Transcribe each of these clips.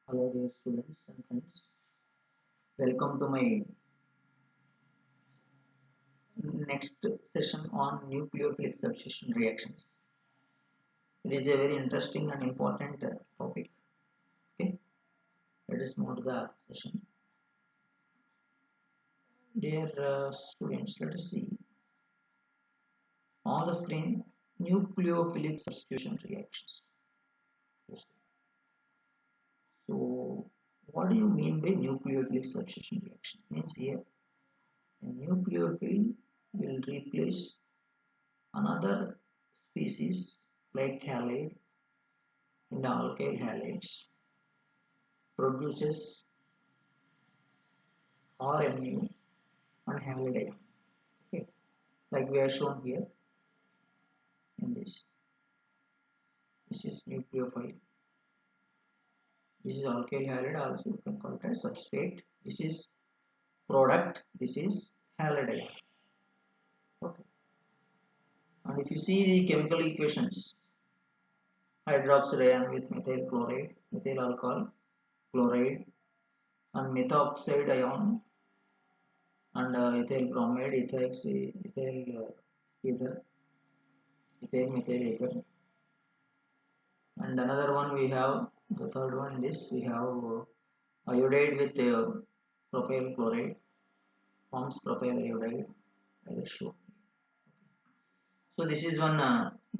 Hello dear students and friends. Welcome to my next session on nucleophilic substitution reactions. It is a very interesting and important topic. Okay, let us move to the session. Dear students, let us see on the screen nucleophilic substitution reactions. So, what do you mean by nucleophilic substitution reaction? Means here a nucleophile will replace another species like halide in the alkyl halides produces RMU and halide ion. Okay, like we are shown here in this. This is nucleophile. This is alkyl halide. Also, you can call it as substrate. This is product. This is halide ion. Okay. And if you see the chemical equations, hydroxide ion with methyl chloride, methyl alcohol chloride, and methoxide ion and ethyl bromide, ethyl ether, ethyl methyl ether, and another one we have the third one in this we have iodide with propyl chloride forms propyl iodide. I will show. So this is one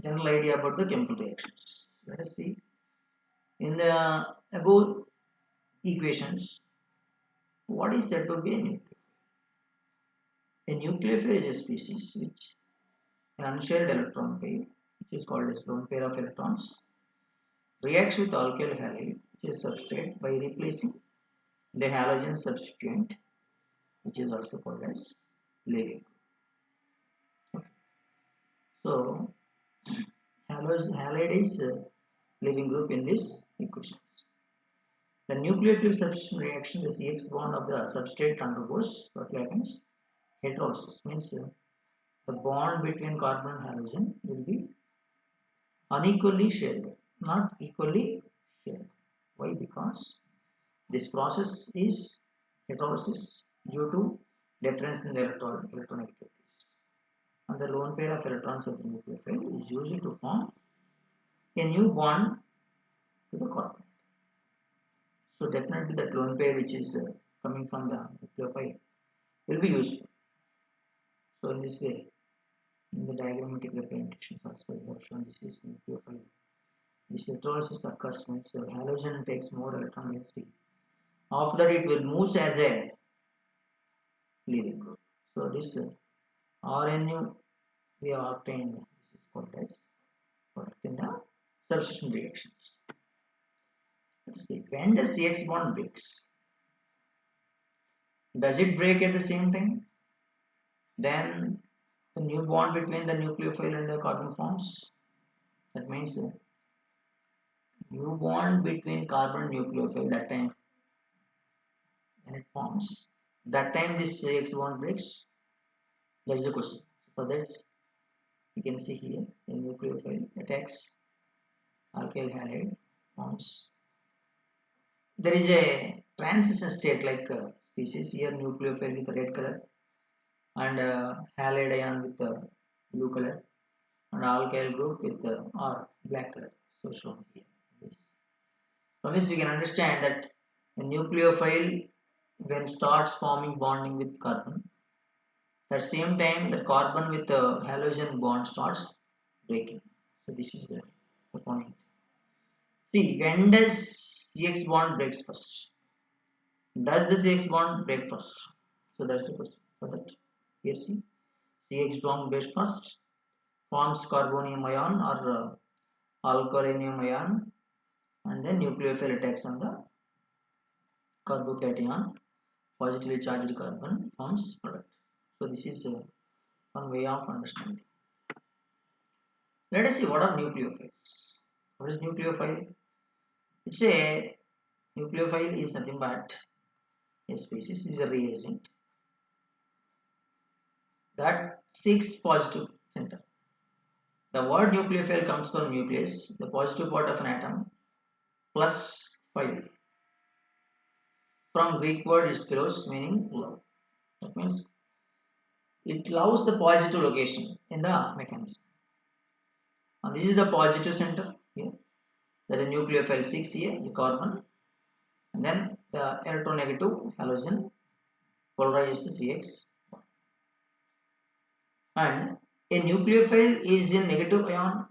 general idea about the chemical reactions. Let us see in the above equations what is said to be a nucleophile. A nucleophile is a species which an unshared electron pair, which is called as lone pair of electrons, reacts with alkyl halide, which is substrate, by replacing the halogen substituent, which is also called as leaving. Okay. So, halide is a leaving group in this equation. The nucleophile substitution reaction, the CX bond of the substrate undergoes what happens? Heterolysis means the bond between carbon and halogen will be unequally shared, not equally shared. Why? Because this process is heterolysis due to difference in the electronegativities. And the lone pair of electrons of the nucleophile is used to form a new bond to the carbon. So definitely that lone pair which is coming from the nucleophile will be useful. So in this way, in the diagrammatic representation also we have shown this is nucleophile. This heterolysis occurs when the halogen takes more electron density. After that it will move as a leaving group. So this RNU we have obtained, this is called as product in the substitution reactions. Let's see, when the CX bond breaks, does it break at the same time? Then the new bond between the nucleophile and the carbon forms. That means the new bond between carbon and nucleophile, that time when it forms, that time this CX bond breaks. That is the question. For that, you can see here the nucleophile attacks alkyl halide forms. There is a transition state like species here, nucleophile with red color and halide ion with blue color and alkyl group with or black color. So shown here. From this we can understand that the nucleophile when starts forming bonding with carbon, at the same time the carbon with the halogen bond starts breaking. So this is the point. See, when does CX bond breaks first? Does the CX bond break first? So that's the question. For that, here see, CX bond breaks first, forms carbonium ion or alkylinium ion, and then nucleophile attacks on the carbocation, positively charged carbon forms product. So this is one way of understanding. Let us see what are nucleophiles. What is nucleophile? It's a nucleophile is nothing but a species, is a reagent that seeks positive center. The word nucleophile comes from nucleus, the positive part of an atom, plus phile. from Greek word is philos, meaning love. That means it loves the positive location in the mechanism. And this is the positive center here. That the nucleophile 6 here, the carbon, and then the electronegative halogen polarizes the CX. And a nucleophile is in negative ion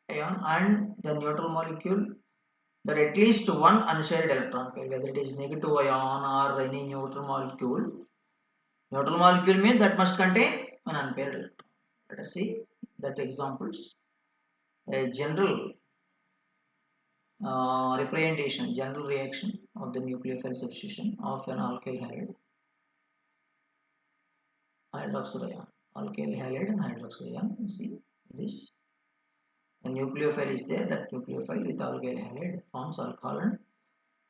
and the neutral molecule that at least one unshared electron pair, whether it is negative ion or any neutral molecule. Neutral molecule means that must contain an unpaired electron. Let us see that examples. A general representation, general reaction of the nucleophile substitution of an alkyl halide, hydroxyl ion, alkyl halide and hydroxyl ion. You see this. A nucleophile is there. That nucleophile with alkyl halide forms alcohol, and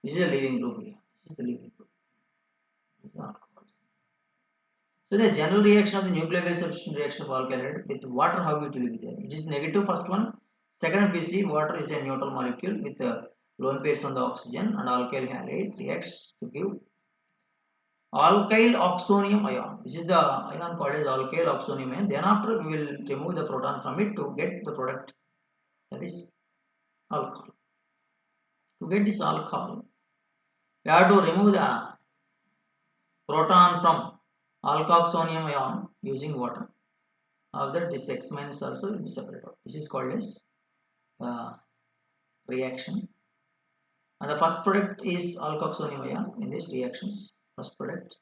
this is a leaving group here. This is the leaving group. This is alcohol. So the general reaction of the nucleophile substitution reaction of alkyl halide with water, how it will be there? It is negative first one. Second we see water is a neutral molecule with lone pairs on the oxygen, and alkyl halide reacts to give alkyl oxonium ion. This is the ion called as alkyl oxonium ion. Then after we will remove the proton from it to get the product, that is alcohol. To get this alcohol, we have to remove the proton from alkoxonium ion using water. After that, this X minus also will be separated. This is called as reaction. And the first product is alkoxonium ion in these reactions. First product.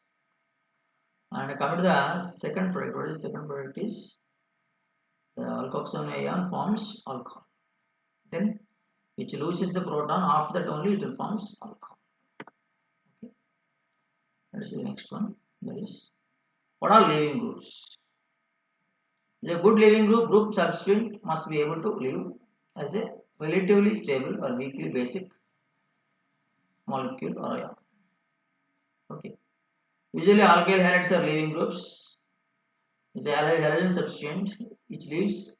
And coming to the second product, what is the second product is the alkoxonium ion forms alcohol. Then which loses the proton, after that only it will forms alcohol. Okay. Let us see the next one. That is, what are leaving groups? A good leaving group substituent must be able to leave as a relatively stable or weakly basic molecule or ion. Okay. Usually alkyl halides are leaving groups. It's a halogen substituent which leaves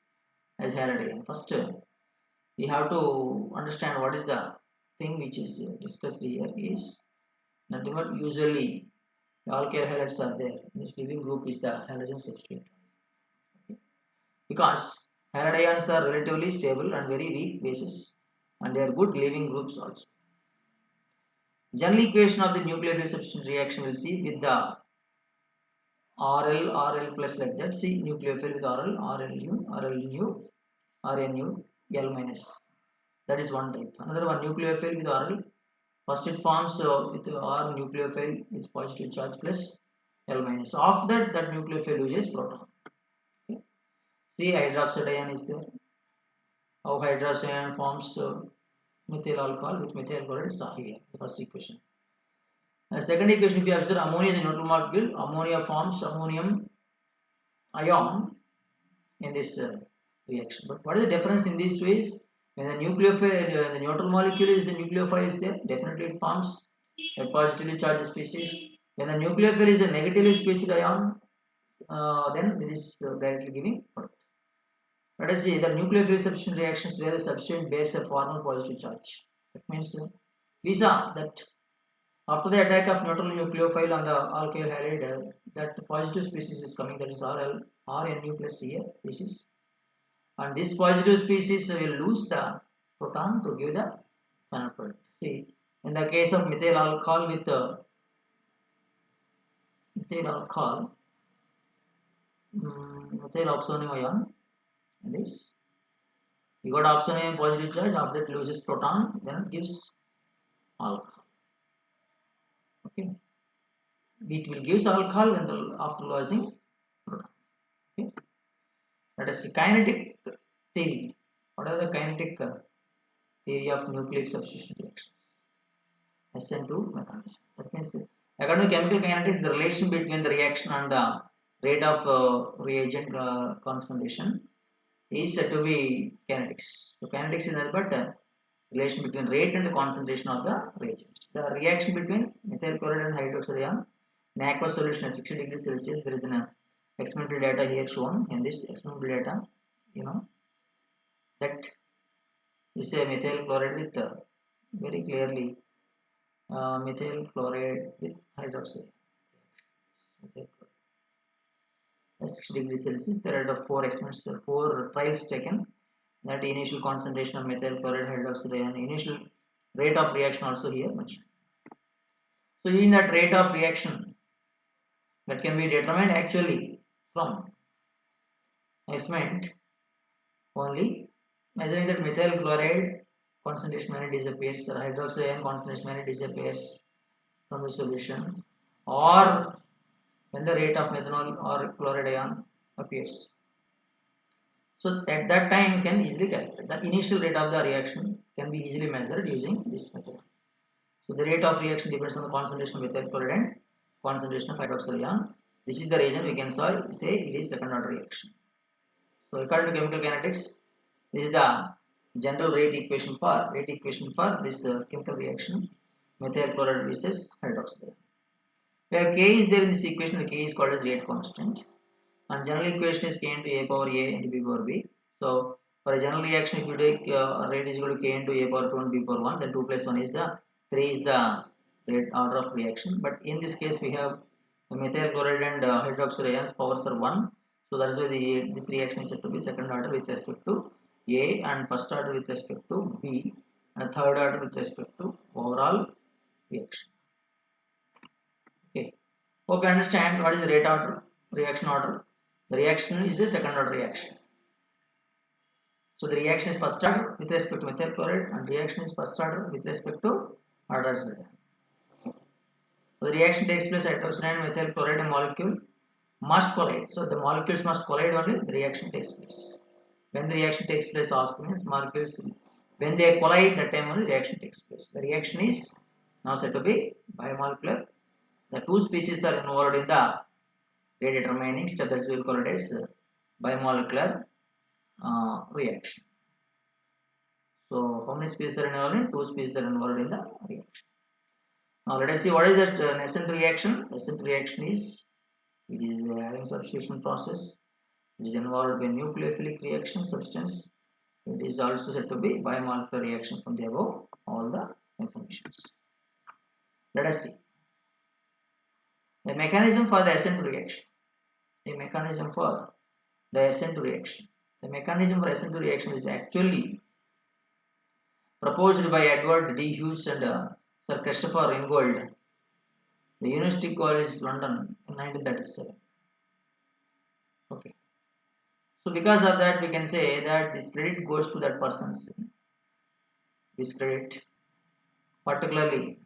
as halide ion. First, we have to understand what is the thing which is discussed here is nothing but usually the alkyl halides are there. This leaving group is the halogen substituent. Okay. Because halide ions are relatively stable and very weak bases, and they are good leaving groups also. General equation of the nucleophile substitution reaction will see with the RL plus like that. See nucleophile with RL nu, L minus. That is one type. Another one nucleophile with RL. First it forms with R nucleophile with positive charge plus L minus. After that nucleophile loses proton. Okay. See hydroxide ion is there. How hydroxide ion forms methyl alcohol with methyl chloride is here. The first equation. The second equation, if you observe ammonia is a neutral molecule, ammonia forms ammonium ion in this reaction. But what is the difference in these ways? When the nucleophile, the neutral molecule is the nucleophile is there, definitely it forms a positively charged species. When the nucleophile is a negatively spaced ion, then it is directly giving product. Let us see the nucleophile substitution reactions where the substituent bears a formal positive charge. That means we saw that after the attack of neutral nucleophile on the alkyl halide, that positive species is coming, that is RNU plus here, this is, and this positive species will lose the proton to give the final product. See, in the case of methyl alcohol with methyl oxonium ion, this we got oxonium positive charge, after that loses proton, then it gives alcohol. Okay, it will give alcohol when after losing proton. Okay, let us see kinetic theory. What are the kinetic theory of nucleic substitution reactions? SN2 mechanism. That means according to chemical kinetics, the relation between the reaction and the rate of reagent concentration is said to be kinetics. So kinetics is nothing but relation between rate and the concentration of the reagents. The reaction between methyl chloride and hydroxide ion in aqueous solution at 60 degrees Celsius, there is an experimental data here shown in this experimental data. You know that is a methyl chloride with very clearly methyl chloride with hydroxide. Methyl chloride. At 60 degrees Celsius, there are the four trials taken. That initial concentration of methyl chloride hydroxide and initial rate of reaction also here mentioned. So using that rate of reaction that can be determined actually from experiment only measuring that methyl chloride concentration when it disappears or hydroxide ion concentration when it disappears from the solution, or when the rate of methanol or chloride ion appears. So at that time you can easily calculate. The initial rate of the reaction can be easily measured using this method. So the rate of reaction depends on the concentration of methyl chloride and concentration of hydroxide ion. This is the reason we can say it is second order reaction. So according to chemical kinetics, this is the general rate equation for this chemical reaction, methyl chloride versus hydroxide. Where K is there in this equation, the K is called as rate constant. And general equation is K into A power A into B power B. So for a general reaction, if you take rate is equal to K into A power 2 and B power 1, then 2 plus 1 is the 3 is the rate order of reaction. But in this case, we have the methyl chloride and hydroxide ions powers are 1. So that is why this reaction is said to be second order with respect to A, and first order with respect to B, and third order with respect to overall reaction. Okay. Hope you understand what is the rate order, reaction order. The reaction is a second order reaction. So the reaction is first order with respect to methyl chloride, and reaction is first order with respect to hydroxide ion. So the reaction takes place at hydroxide and methyl chloride and molecule must collide. So the molecules must collide only, the reaction takes place. When the reaction takes place, ask means molecules, when they collide, that time only reaction takes place. The reaction is now said to be biomolecular. The two species are involved in the rate determining step, that we will call it as biomolecular reaction. So how many species are involved in? Two species are involved in the reaction. Now let us see what is that nascent reaction. Nascent reaction is, it is a ion substitution process. It is involved in nucleophilic reaction substance. It is also said to be biomolecular reaction from the above all the informations. Let us see the mechanism for the ascent reaction. The mechanism for the ascent reaction. The mechanism for ascent reaction is actually proposed by Edward D. Hughes and Sir Christopher Ringgold, the University College London in 1937. Okay. So because of that, we can say that this credit goes to that person's. This credit, particularly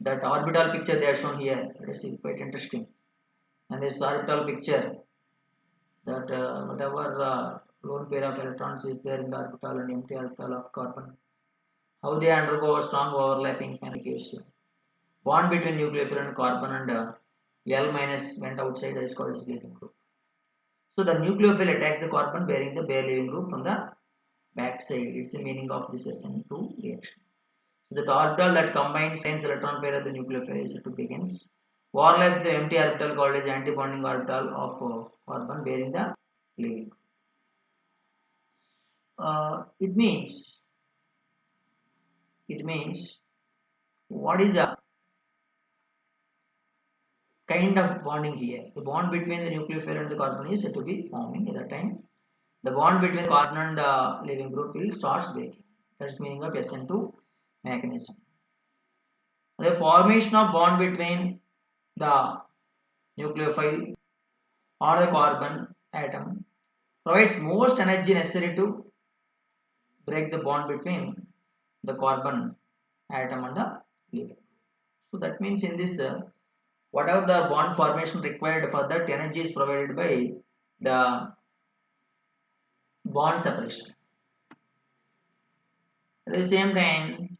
that orbital picture they are shown here. Let us see, quite interesting. And this orbital picture, that whatever lone pair of electrons is there in the orbital and empty orbital of carbon, how they undergo a strong overlapping gives bond between nucleophile and carbon, and L minus went outside, that is called as leaving group. So the nucleophile attacks the carbon bearing the bare leaving group from the back side. It's the meaning of this SN2 reaction. So the orbital that combines electron pair of the nucleophile is to begins overlap the empty orbital called as antibonding orbital of carbon bearing the leaving group. It means what is the kind of bonding here? The bond between the nucleophile and the carbon is said to be forming at that time. The bond between carbon and the leaving group will starts breaking. That's meaning of SN2 mechanism. The formation of bond between the nucleophile or the carbon atom provides most energy necessary to break the bond between the carbon atom and the leaving. So that means in this whatever the bond formation required for that, energy is provided by the bond separation. At the same time,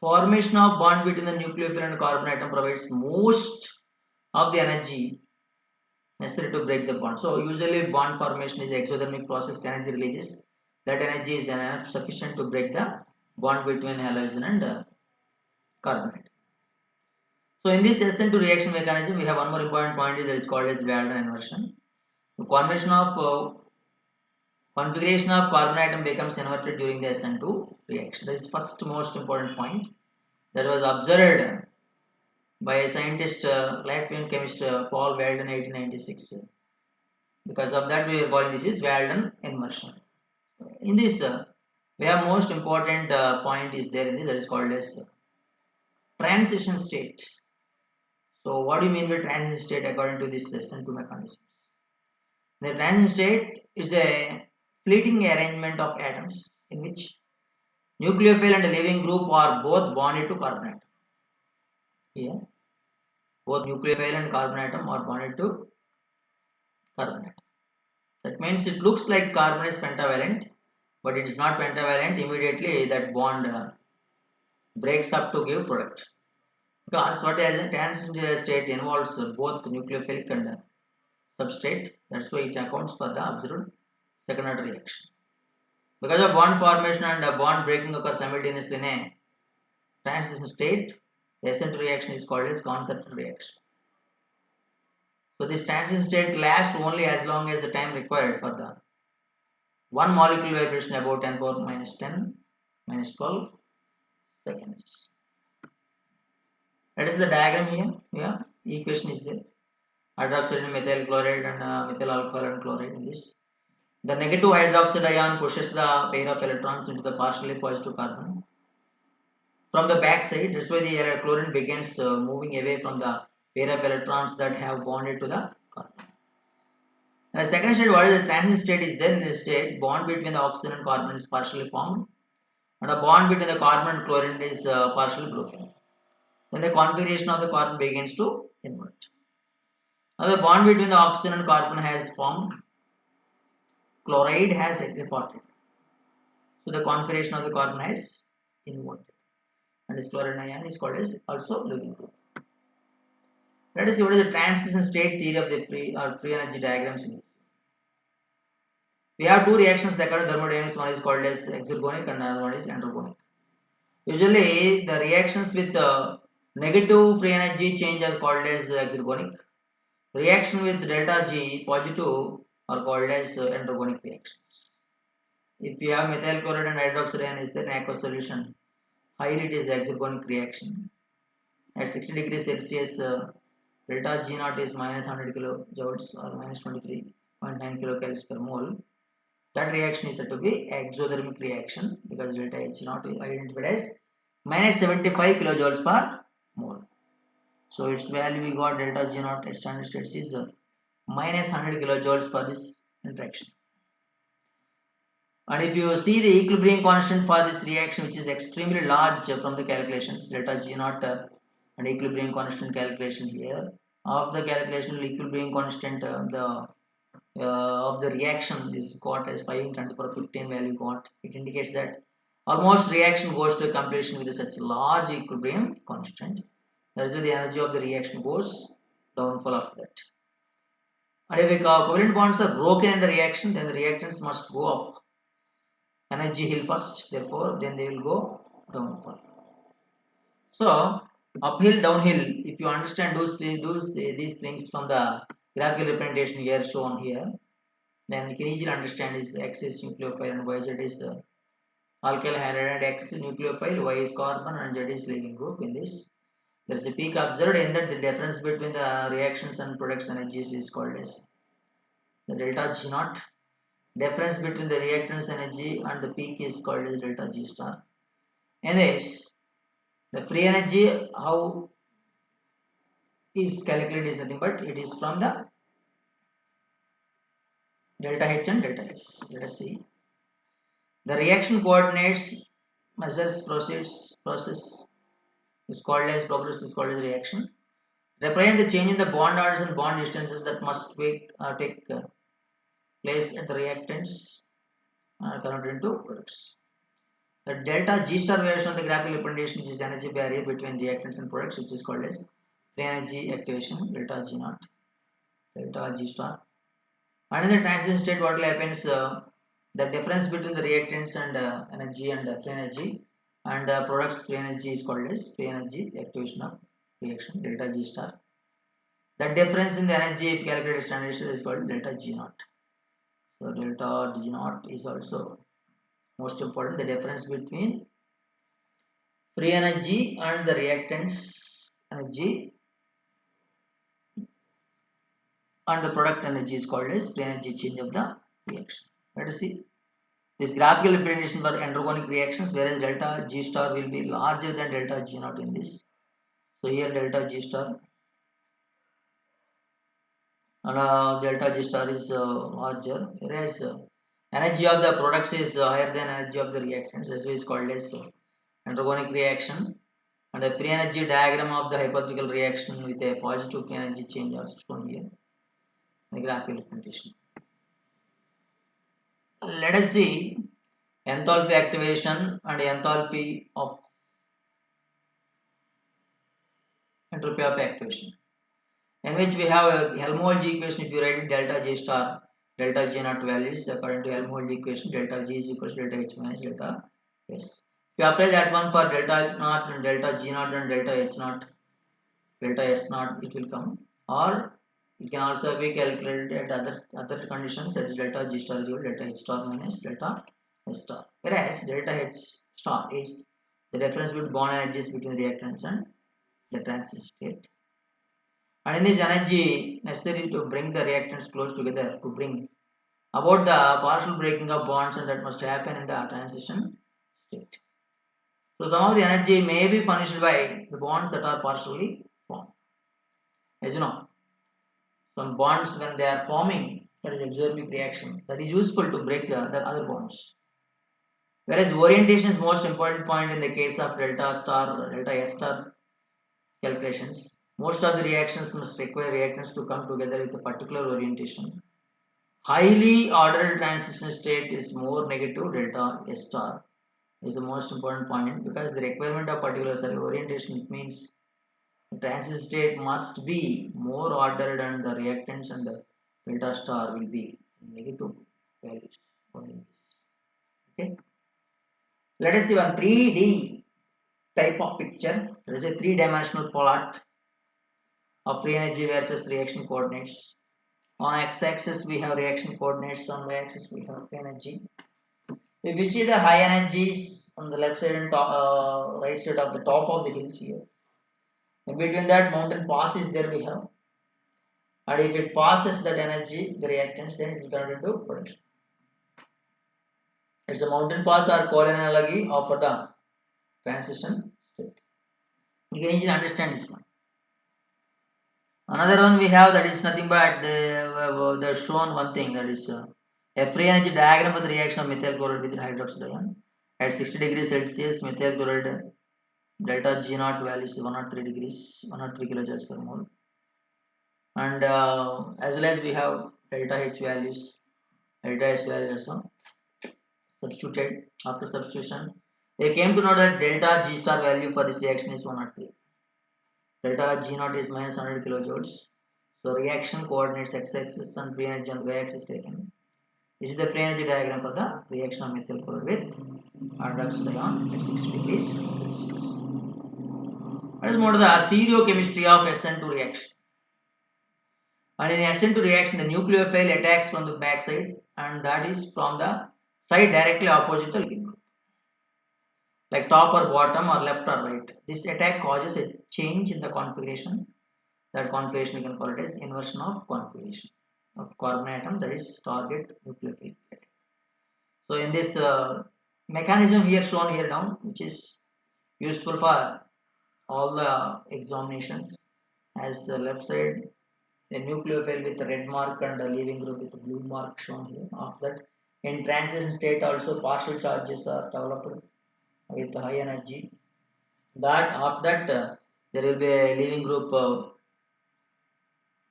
formation of bond between the nucleophile and carbon atom provides most of the energy necessary to break the bond. So usually bond formation is exothermic process, energy releases. That energy is enough sufficient to break the bond between halogen and carbon atom. So in this SN2 reaction mechanism, we have one more important point that is called as Waldron inversion. The configuration of carbon atom becomes inverted during the SN2 reaction. That is first most important point. that was observed by a scientist, Latvian chemist Paul Walden, 1896. Because of that, we are calling this is Walden immersion. In this, we have most important point is there in this, that is called as transition state. So, what do you mean by transition state according to this lesson 2 mechanisms? The transition state is a fleeting arrangement of atoms in which nucleophile and a living group are both bonded to carbon atom. Here, both nucleophile and carbon atom are bonded to carbon atom. That means it looks like carbon is pentavalent, but it is not pentavalent. Immediately, that bond breaks up to give product. Because what is a transition state involves both nucleophilic and substrate. That's why it accounts for the observed second order reaction. Because of bond formation and bond breaking occur simultaneously in a transition state, the essential reaction is called as conceptual reaction. So this transition state lasts only as long as the time required for the one molecule vibration about 10 power minus 10 minus 12 seconds. That is the diagram here. Yeah, equation is there. Hydroxide and methyl chloride and methyl alcohol and chloride in this. The negative hydroxide ion pushes the pair of electrons into the partially positive carbon. From the back side, that's why the chlorine begins moving away from the pair of electrons that have bonded to the carbon. The second state, what is the transition state is there in this state, bond between the oxygen and carbon is partially formed and a bond between the carbon and chlorine is partially broken. Then the configuration of the carbon begins to invert. Now the bond between the oxygen and carbon has formed, chloride has departed. So the configuration of the carbon has inverted. And this chlorine ion is called as also living group. Let us see what is the transition state theory of the free energy diagrams in this. We have two reactions that occur in thermodynamics. One is called as exergonic and another one is androgonic. Usually the reactions with negative free energy change are called as exergonic. Reaction with delta G positive are called as androgonic reactions. If you have methyl chloride and hydroxide ion is there in aqueous solution, highly it is exergonic reaction. At 60 degrees Celsius, delta G naught is minus 100 kilojoules or minus 23.9 kilocalories per mole. That reaction is said to be exothermic reaction because delta H naught is identified as minus 75 kilojoules per mole. So its value we got delta G naught at standard states is minus 100 kilojoules for this interaction. And if you see the equilibrium constant for this reaction, which is extremely large from the calculations, delta G naught and equilibrium constant calculation here. Of the calculation, equilibrium constant of the reaction is got as 5 × 10⁻15 value got. It indicates that almost reaction goes to a completion with such a large equilibrium constant. That is why the energy of the reaction goes downfall of that. And if covalent bonds are broken in the reaction, then the reactants must go up. Energy hill first, therefore, then they will go downfall. So, uphill, downhill, if you understand these things from the graphical representation here shown here, then you can easily understand is X is nucleophile and YZ is alkyl halide, X nucleophile, Y is carbon and Z is leaving group in this. There is a peak observed in that the difference between the reactions and products energies is called as the delta G naught. Difference between the reactants energy and the peak is called as delta G star. Anyways, the free energy how is calculated is nothing but it is from the delta H and delta S. Let us see. The reaction coordinates measures process is called as progress is called as reaction. Represent the change in the bond orders and bond distances that must take place at the reactants converted into products. The delta G star version of the graphical representation, which is energy barrier between reactants and products, which is called as free energy activation, delta G naught, delta G star. And in the transition state, what will happen is the difference between the reactants and energy and free energy and products free energy is called as free energy activation of reaction, delta G star. The difference in the energy if calculated standard is called delta G naught. So delta G naught is also most important, the difference between free energy and the reactants energy and the product energy is called as free energy change of the reaction. Let us see this graphical representation for endergonic reactions, whereas delta G star will be larger than delta G naught in this. So here delta G star and delta G star is larger, whereas energy of the products is higher than energy of the reactants. This is called as endergonic reaction. And the free energy diagram of the hypothetical reaction with a positive free energy change are shown here. The graphical representation. Let us see enthalpy activation and enthalpy of entropy of activation, in which we have a Helmholtz equation. If you write it delta G star, delta G naught values according to Helmholtz equation, delta G is equals to delta H minus delta S. If you apply that one for delta naught and delta G naught and delta H naught, delta S naught, it will come. Or it can also be calculated at other conditions, that is delta G star is equal to delta H star minus delta S star. Whereas delta H star is the difference between bond energies between reactants and the transit state. And in this energy necessary to bring the reactants close together to bring about the partial breaking of bonds, and that must happen in the transition state. So some of the energy may be furnished by the bonds that are partially formed. As you know, some bonds when they are forming, that is exothermic reaction, that is useful to break the other bonds. Whereas orientation is most important point in the case of delta star, delta S star calculations. Most of the reactions must require reactants to come together with a particular orientation. Highly ordered transition state is more negative, delta S star is the most important point, because the requirement of particular orientation, it means the transition state must be more ordered and the reactants and the delta star will be negative values. Okay. Let us see one 3D type of picture. There is a three-dimensional plot of free energy versus reaction coordinates. On x-axis we have reaction coordinates, on y-axis we have free energy. If you see the high energies on the left side and right side of the top of the hills here, in between that mountain pass is there we have, and if it passes that energy, the reactants, then it will convert into production. It's a mountain pass or coal analogy of the transition state. You can easily understand this one. Another one we have, that is nothing but they shown one thing, that is a free energy diagram for the reaction of methyl chloride with hydroxide ion. At 60 degrees Celsius, methyl chloride delta G naught value is 103 degrees, 103 kilojoules per mole. And as well as we have delta H values, delta S values also substituted. After substitution, they came to know that delta G star value for this reaction is 103. Delta G naught is minus 100 kilojoules. So reaction coordinates x-axis and free energy on the y-axis taken. This is the free energy diagram for the reaction of methyl chloride with hydroxide ion at 60 degrees Celsius. Let us move to the stereochemistry of SN2 reaction. And in SN2 reaction, the nucleophile attacks from the back side, and that is from the side directly opposite the ligand group, like top or bottom or left or right. This attack causes a change in the configuration. That configuration we can call it as inversion of configuration of carbon atom, that is target nucleophile attack. So in this mechanism here shown here down, which is useful for all the examinations, as left side a nucleophile with a red mark and a leaving group with a blue mark shown here. After that, in transition state also partial charges are developed with high energy. That after that there will be a leaving group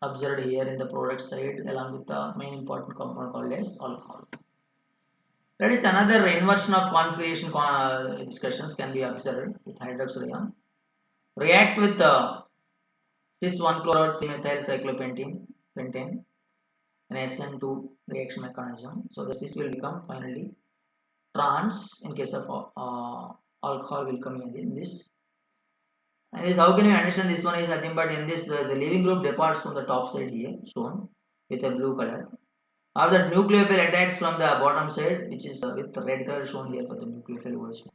observed here in the product side along with the main important component called as alcohol. That is another inversion of configuration discussions can be observed with hydroxide ion. React with cis 1 chloride 3 methyl cyclopentane pentane, an SN2 reaction mechanism. So the cis will become finally trans in case of alcohol will come in this. And this, how can you understand this one is nothing but in this the leaving group departs from the top side here shown with a blue color. After that nucleophile attacks from the bottom side, which is with the red color shown here for the nucleophile version.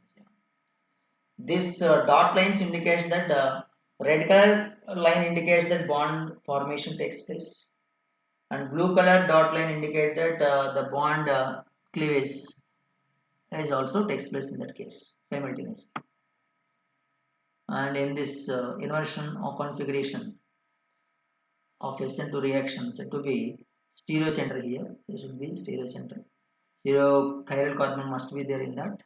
This dot lines indicates that red color line indicates that bond formation takes place, and blue color dot line indicates that the bond cleavage is also takes place in that case simultaneously. And in this inversion or configuration of SN2 reaction said to be stereocenter here, there should be stereocenter. Zero chiral carbon must be there in that.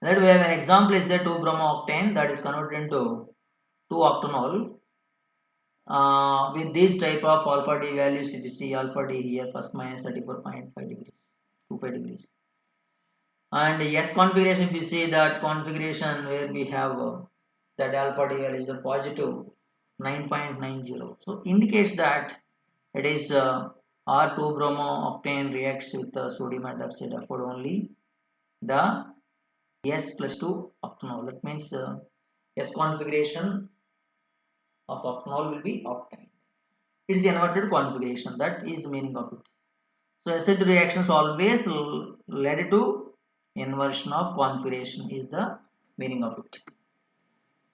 That we have an example is the 2-bromo-octane that is converted into 2-octanol. With this type of alpha D values, if you see alpha D here plus minus 34.5 degrees, 25 degrees. And S configuration, if you see that configuration where we have that alpha D value is a positive 9.90. So indicates that it is R2-bromo-octane reacts with sodium hydroxide afford only the S plus 2 octanol. That means S configuration of octanol will be octane. It is the inverted configuration. That is the meaning of it. So SN2 reactions always led to inversion of configuration is the meaning of it.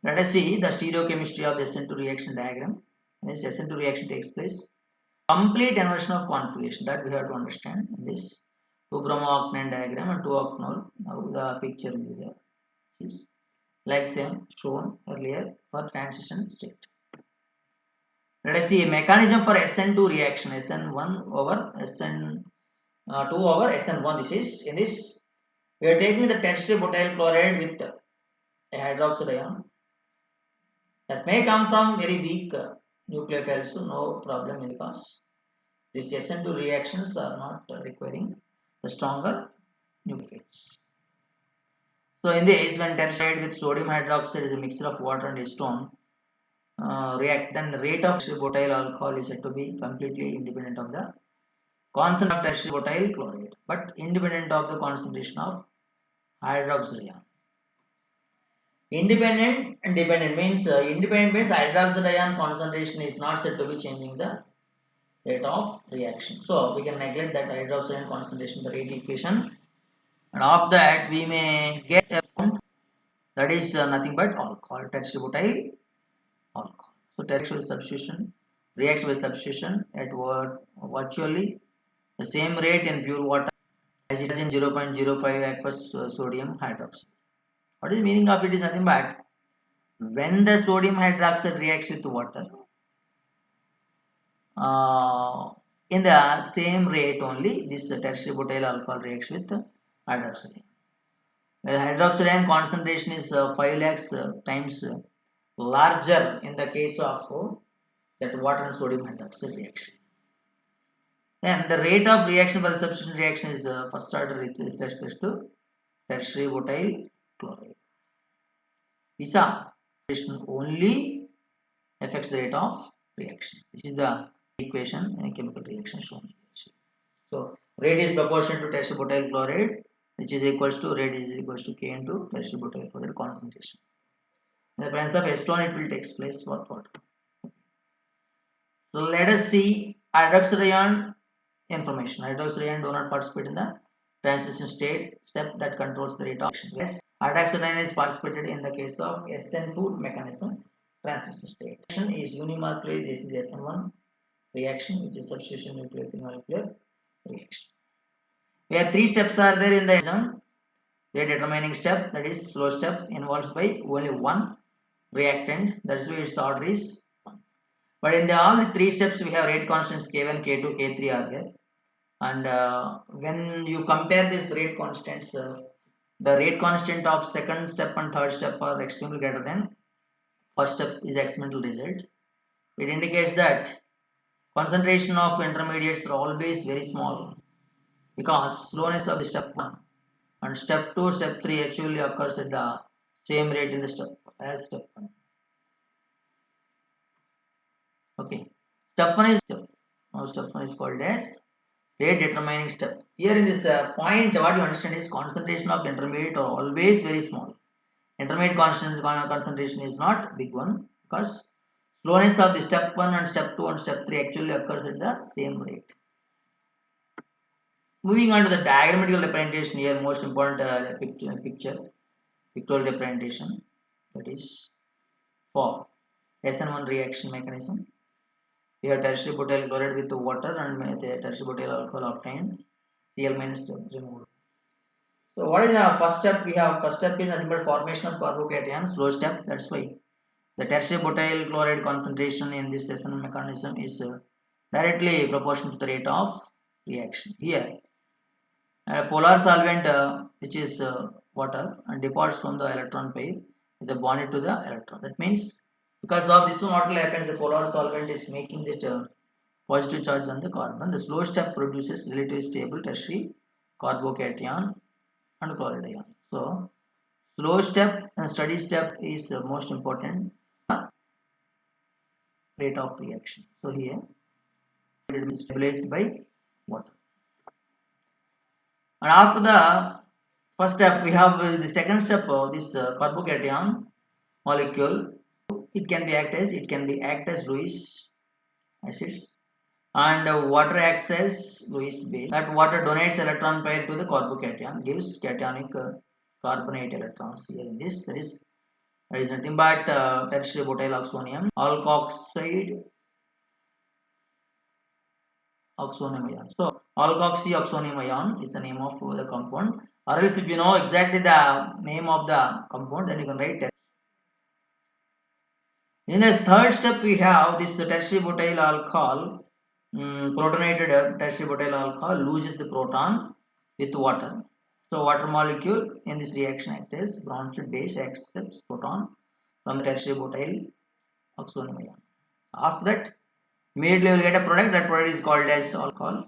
Let us see the stereochemistry of the SN2 reaction diagram. This SN2 reaction takes place. Complete inversion of configuration that we have to understand in this 2-bromo-octane diagram and 2-octanol. Now the picture will be there. Is like same shown earlier for transition state. Let us see a mechanism for SN2 reaction SN1 over SN2 over SN1. This is in this we are taking the tertiary butyl chloride with a hydroxide ion that may come from very weak nucleophiles, so no problem because these SN2 reactions are not requiring the stronger nucleophiles. So in this, when tertiary with sodium hydroxide is a mixture of water and acetone react, then the rate of butyl alcohol is said to be completely independent of the concentration of tertiary butyl chloride, but independent of the concentration of hydroxide ion. Independent and dependent means independent means hydroxide ion concentration is not said to be changing the rate of reaction. So we can neglect that hydroxide ion concentration, the rate equation, and of that we may get a point that is nothing but alcohol, tertiary butyl alcohol. So tertiary substitution reacts by substitution at virtually the same rate in pure water as it is in 0.05 aqueous sodium hydroxide. What is the meaning of it is nothing but when the sodium hydroxide reacts with water in the same rate only this tertiary butyl alcohol reacts with hydroxide. The hydroxide ion concentration is 5 lakhs times larger in the case of that water and sodium hydroxide reaction. Then the rate of reaction for the substitution reaction is first order with respect to tertiary butyl chloride. Visa only affects the rate of reaction. This is the equation in a chemical reaction shown here. So rate is proportional to tertiary butyl chloride, which is equals to rate is equals to K into tertiary butyl chloride concentration. In the presence of acetone, it will take place what water. So let us see hydroxide ion information. Hydroxide ion do not participate in the transition step that controls the rate of reaction. Yes, hydroxide ion is participated in the case of SN2 mechanism transition state. Reaction is unimarketly. This is SN1 reaction, which is substitution nuclear molecular reaction. Where 3 steps are there in the reaction. The determining step, that is slow step, involves by only one reactant. That's why its order is 1. But in all the 3 steps, we have rate constants K1, K2, K3 are there. And when you compare these rate constants, the rate constant of second step and third step are extremely greater than first step is experimental result. It indicates that concentration of intermediates are always very small because slowness of the step 1 and step 2, step 3 actually occurs at the same rate in the step as step 1. Okay, step 1 is step. Now step 1 is called as rate determining step. Here in this point, what you understand is concentration of the intermediate are always very small. Intermediate concentration is not big one because slowness of the step 1 and step 2 and step 3 actually occurs at the same rate. Moving on to the diagrammatical representation here, most important pictorial representation. That is for SN1 reaction mechanism. We have tertiary butyl chloride with the water and tertiary butyl alcohol obtained. Cl minus removed. So what is the first step? We have first step is nothing but formation of carbocation. Slow step. That's why the tertiary butyl chloride concentration in this SN1 mechanism is directly proportional to the rate of reaction. Here, a polar solvent which is water and departs from the electron pair with a bonded to the electron. That means because of this one, what will happen is the polar solvent is making that positive charge on the carbon. The slow step produces relatively stable tertiary carbocation and chloride ion. So slow step and steady step is most important rate of reaction. So here it will be stabilized by water. And after the first step, we have the second step of this carbocation molecule. It can be act as Lewis acids, and water acts as Lewis base. That water donates electron pair to the carbocation, gives cationic carbonate electrons here in this. That is nothing but tertiary butyl oxonium alkoxide oxonium ion. So alkoxyoxonium ion is the name of the compound. Or else if you know exactly the name of the compound, then you can write it. In the third step, we have this tertiary butyl alcohol, protonated tertiary butyl alcohol loses the proton with water. So water molecule in this reaction acts as Bronsted base, accepts proton from the tertiary butyl oxonium ion. After that, immediately you will get a product. That product is called as alcohol.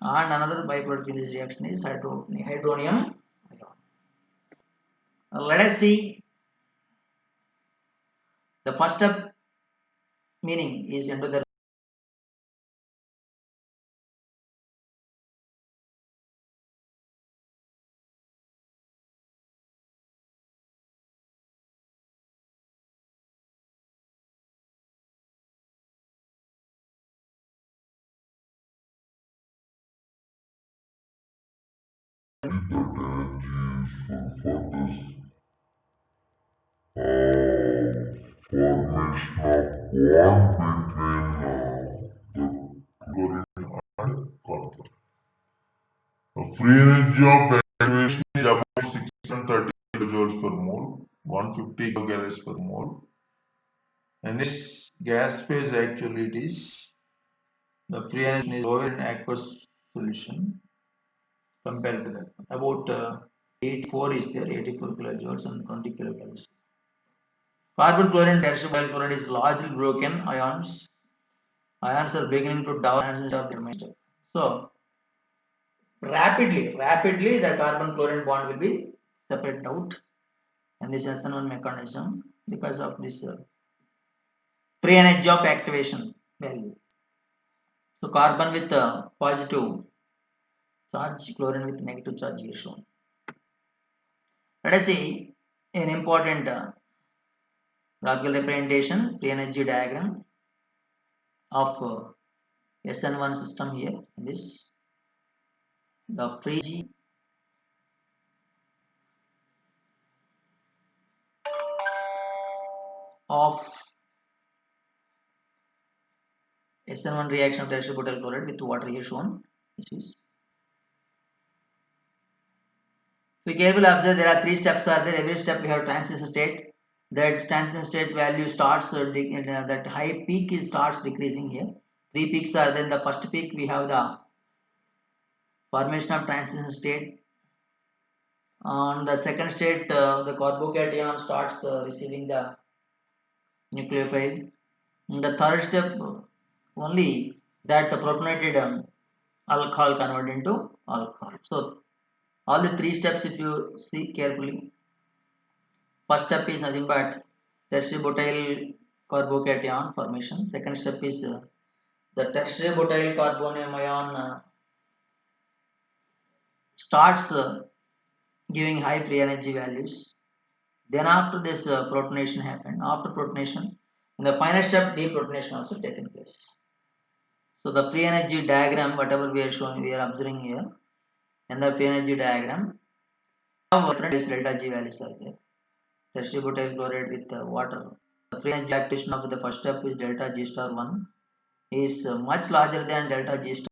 And another byproduct in this reaction is hydronium ion. Now let us see the first step meaning is into the the free energy of activation is about 630 kilojoules per mole, 150 kilocalories per mole. And this gas phase actually it is the free energy is lower in aqueous solution compared to that. About 84 is there, 84 kilojoules and 20 kilocalories. Carbon chlorine tertiary butyl chloride is largely broken ions. Ions are beginning to down of their main. So rapidly the carbon chlorine bond will be separated out, and this SN1 mechanism because of this free energy of activation value. So carbon with positive charge, chlorine with negative charge here shown. Let us see an important graphical representation, free energy diagram of SN1 system here. This the free energy of SN1 reaction of tertiary butyl chloride with water here shown. This is. If you carefully observe, there are three steps are there. Every step we have transition state. That transition state value starts that high peak is starts decreasing here. Three peaks are there. The first peak we have the formation of transition state. On the second state, the carbocation starts receiving the nucleophile. In the third step, only that protonated alcohol converted into alcohol. So all the three steps, if you see carefully, first step is nothing but tertiary butyl carbocation formation. Second step is the tertiary butyl carbonium ion starts giving high free energy values. Then after this protonation happened, after protonation, in the final step deprotonation also taken place. So the free energy diagram, whatever we are showing, we are observing here, in the free energy diagram, different delta G values are there. tertiary butyl chloride with water. The free energy activation of the first step is delta G star 1 is much larger than delta G star